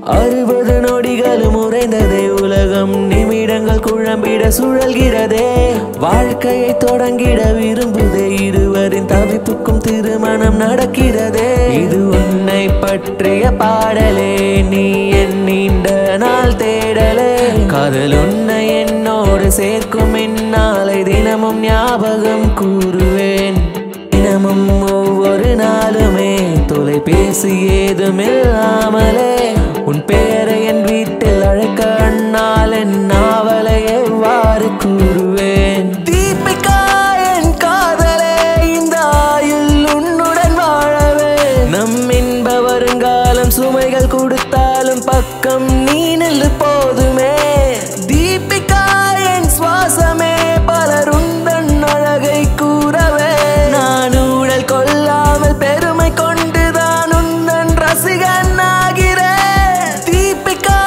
60 நொடிகளும் உறைந்ததே உலகம் நிமிடங்கள் குழம்பிட சுழல்கிறதே வாழ்க்கையை தொடங்கிட விரும்புதே இருவரின் தவிப்புக்கும் திருமணம் நடக்கிறதே இது உன்னை பற்றிய பாடலே நீ என் நீண்ட நாள் தேடலே காதல் உன்னை என்னோடு சேர்க்கும் இந்நாளை தினமும் ஞாபகம் கூறுவேன் தினமும் ஒவ்வொரு நாளுமே தொலைபேசி ஏதுமில்லாமலே உன் பெயரை என் வீட்டில் அழைக்க அண்ணால் என் நாவலை எவ்வாறு கூறுவேன் தீபிகா என் காதலே இந்த ஆயுள் உன்னுடன் வாழவே நம் இன்ப வருங்காலம் சுமைகள் கொடுத்தாலும் பக்கம் நீ நில்லு போதுமே தீபிகா என் சுவாசமே பலர் உந்தன் அழகை கூறவே நான் ஊழல் கொள்ளாமல் பெருமை கொண்டுதான் உந்தன் ரசிகன் ஆகிறேன் தீபிகா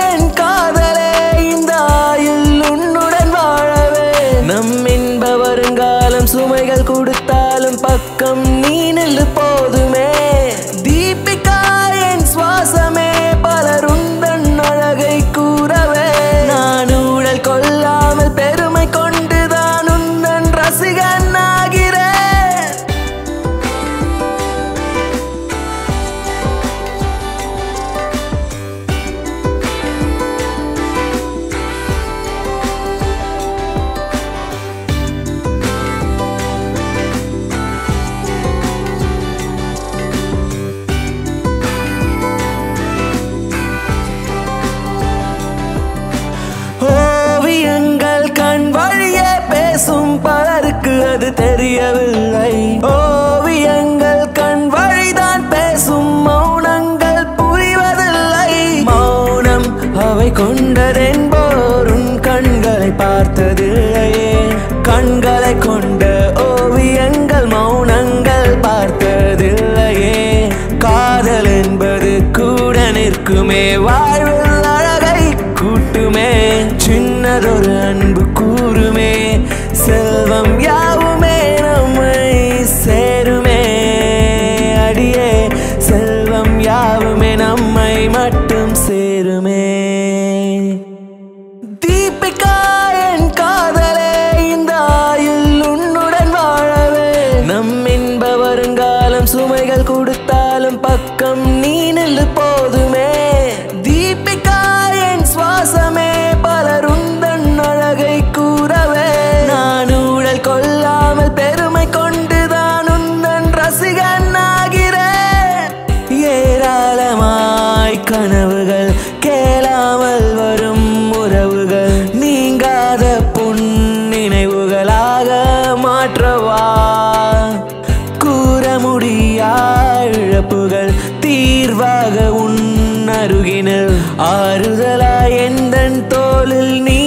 என் காதலே இந்த ஆயுள் உன்னுடன் வாழவே நம் இன்ப வருங்காலம் சுமைகள் கொடுத்தாலும் பக்கம் நீ நில்லு போதுமே தீபிகா என் சுவாசமே பலர் உந்தன் அழகை கூறவே நான் ஊழல் கொள்ளாமல் பெருமை கொண்டுதான் உந்தன் ரசிகன் ஆகிறேன் ஓவியங்கள் கண் வழியே பேசும் பலருக்கு அது தெரியவில்லை ஓவியங்கள் கண் வழிதான் பேசும் மௌனங்கள் புரிவதில்லை மௌனம் அவை கொண்டதென்போர் உன் கண்களை பார்த்ததில்லையே கண்களை கொண்ட ஓவியங்கள் மௌனங்கள் பார்த்ததில்லையே காதல் என்பது கூட நிற்குமே வாழ்வில் அழகை கூட்டுமே சின்னதொரு அன்பு கூறுமே செல்வம் யாவுமே நம்மை சேருமே அடியே செல்வம் யாவுமே நம்மை மட்டும் சேருமே தீபிகா என் காதலே இந்த ஆயுள் உன்னுடன் வாழவே நம் இன்ப வருங்காலம் சுமைகள் கொடுத்தாலும் பக்கம் நீ நில்லு போதுமே தீபிகா என் சுவாசமே பலர் உந்தன் அழகை கூறவே நான் ஊழல் கொள்ளாமல் பெருமை கொண்டுதான் உந்தன் ரசிகன் ஆகிறேன் ஏராளமாய் கனவுகள் கேளாமல் வரும் உறவுகள் நீங்காத புன் நினைவுகளாக மாற்றவா கூற முடியா இழப்புகள் தீர்வாக உன் அருகினில் ஆறுதலாய் எந்தன் தோளில் நீ